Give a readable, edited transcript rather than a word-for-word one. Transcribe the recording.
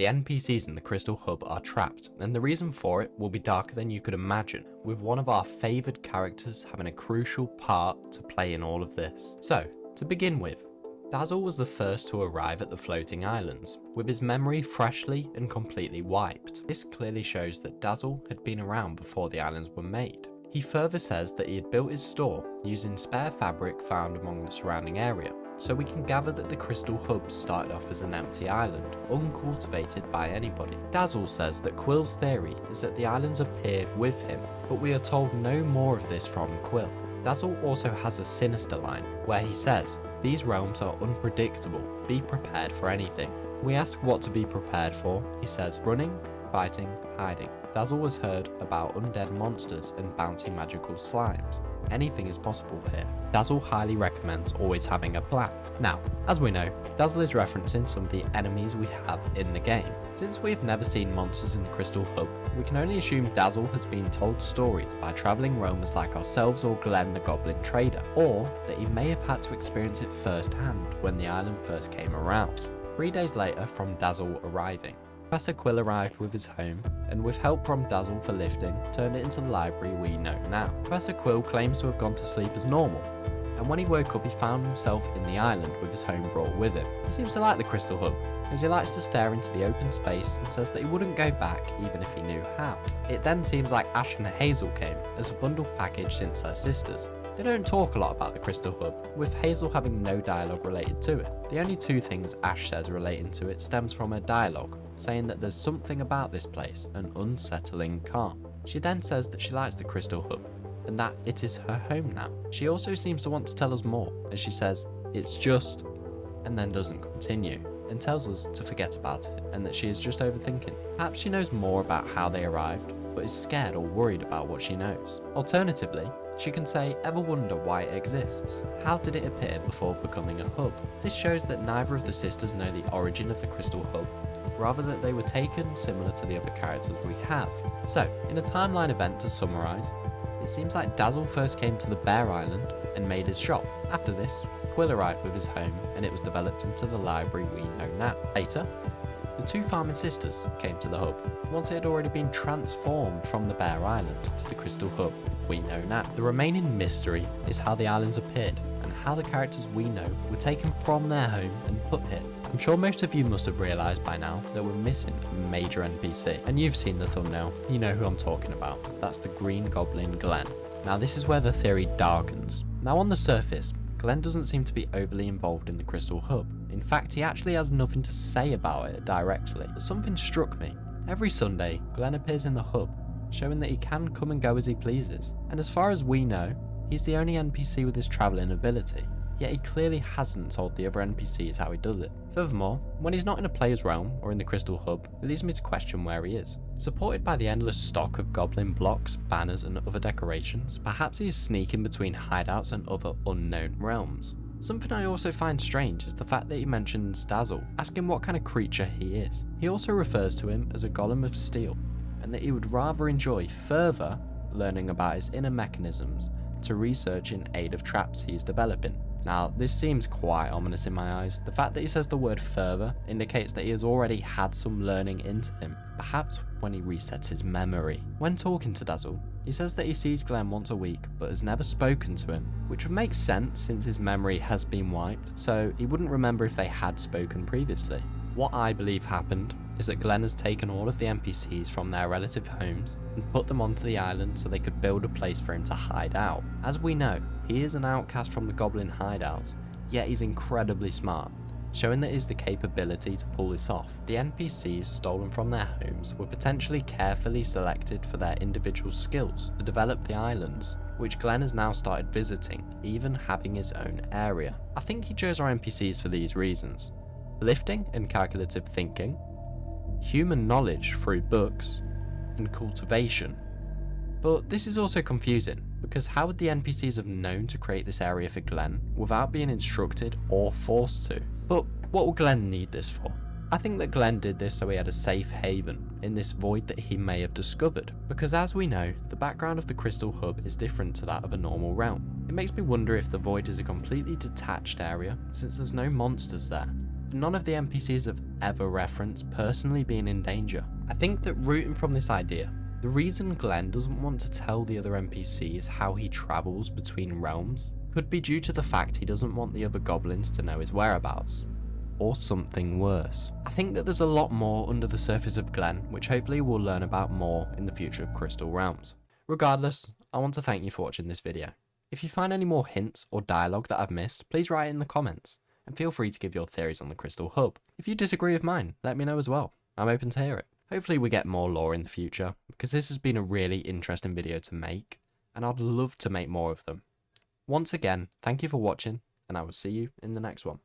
The NPCs in the Crystal Hub are trapped, and the reason for it will be darker than you could imagine, with one of our favoured characters having a crucial part to play in all of this. So, to begin with, Dazzle was the first to arrive at the floating islands, with his memory freshly and completely wiped. This clearly shows that Dazzle had been around before the islands were made. He further says that he had built his store using spare fabric found among the surrounding area, so we can gather that the Crystal Hub started off as an empty island, uncultivated by anybody. Dazzle says that Quill's theory is that the islands appeared with him, but we are told no more of this from Quill. Dazzle also has a sinister line, where he says, "These realms are unpredictable, be prepared for anything." We ask what to be prepared for, he says, running, fighting, hiding. Dazzle has heard about undead monsters and bounty magical slimes. Anything is possible here. Dazzle highly recommends always having a plan. Now, as we know, Dazzle is referencing some of the enemies we have in the game. Since we've never seen monsters in the Crystal Hub, we can only assume Dazzle has been told stories by travelling roamers like ourselves or Glenn the Goblin Trader, or that he may have had to experience it firsthand when the island first came around. 3 days later from Dazzle arriving, Professor Quill arrived with his home, and with help from Dazzle for lifting, turned it into the library we know now. Professor Quill claims to have gone to sleep as normal, and when he woke up he found himself in the island with his home brought with him. He seems to like the Crystal Hub, as he likes to stare into the open space and says that he wouldn't go back even if he knew how. It then seems like Ash and Hazel came as a bundled package since they're sisters. They don't talk a lot about the Crystal Hub, with Hazel having no dialogue related to it. The only 2 things Ash says relating to it stems from her dialogue, saying that there's something about this place, an unsettling calm. She then says that she likes the Crystal Hub, and that it is her home now. She also seems to want to tell us more, as she says, "It's just," and then doesn't continue, and tells us to forget about it, and that she is just overthinking. Perhaps she knows more about how they arrived, but is scared or worried about what she knows. Alternatively, she can say, "Ever wonder why it exists? How did it appear before becoming a hub?" This shows that neither of the sisters know the origin of the Crystal Hub, rather that they were taken similar to the other characters we have. So, in a timeline event to summarise, it seems like Dazzle first came to the Bear Island and made his shop. After this, Quill arrived with his home and it was developed into the library we know now. Later, the 2 farming sisters came to the hub, once it had already been transformed from the Bear Island to the Crystal Hub we know now. The remaining mystery is how the islands appeared, and how the characters we know were taken from their home and put here. I'm sure most of you must have realised by now that we're missing a major NPC, and you've seen the thumbnail, you know who I'm talking about. That's the Green Goblin Glenn. Now this is where the theory darkens. Now on the surface, Glenn doesn't seem to be overly involved in the Crystal Hub. In fact, he actually has nothing to say about it directly. But something struck me. Every Sunday, Glenn appears in the hub, showing that he can come and go as he pleases. And as far as we know, he's the only NPC with his travelling ability. Yet he clearly hasn't told the other NPCs how he does it. Furthermore, when he's not in a player's realm or in the Crystal Hub, it leads me to question where he is. Supported by the endless stock of goblin blocks, banners and other decorations, perhaps he is sneaking between hideouts and other unknown realms. Something I also find strange is the fact that he mentions Dazzle, asking what kind of creature he is. He also refers to him as a golem of steel, and that he would rather enjoy further learning about his inner mechanisms to research in aid of traps he is developing. Now, this seems quite ominous in my eyes. The fact that he says the word further indicates that he has already had some learning into him, perhaps when he resets his memory. When talking to Dazzle, he says that he sees Glenn once a week but has never spoken to him, which would make sense since his memory has been wiped, so he wouldn't remember if they had spoken previously. What I believe happened is that Glenn has taken all of the NPCs from their relative homes and put them onto the island so they could build a place for him to hide out. As we know, he is an outcast from the goblin hideouts, yet he's incredibly smart, showing that he has the capability to pull this off. The NPCs stolen from their homes were potentially carefully selected for their individual skills to develop the islands, which Glenn has now started visiting, even having his own area. I think he chose our NPCs for these reasons: lifting and calculative thinking, human knowledge through books, and cultivation. But this is also confusing, because how would the NPCs have known to create this area for Glenn without being instructed or forced to? But what will Glenn need this for? I think that Glenn did this so he had a safe haven in this void that he may have discovered, because as we know, the background of the Crystal Hub is different to that of a normal realm. It makes me wonder if the void is a completely detached area, since there's no monsters there, none of the NPCs have ever referenced personally being in danger. I think that rooting from this idea, the reason Glenn doesn't want to tell the other NPCs how he travels between realms could be due to the fact he doesn't want the other goblins to know his whereabouts. Or something worse. I think that there's a lot more under the surface of Glenn, which hopefully we'll learn about more in the future of Crystal Realms. Regardless, I want to thank you for watching this video. If you find any more hints or dialogue that I've missed, please write it in the comments, and feel free to give your theories on the Crystal Hub. If you disagree with mine, let me know as well. I'm open to hear it. Hopefully we get more lore in the future, because this has been a really interesting video to make, and I'd love to make more of them. Once again, thank you for watching, and I will see you in the next one.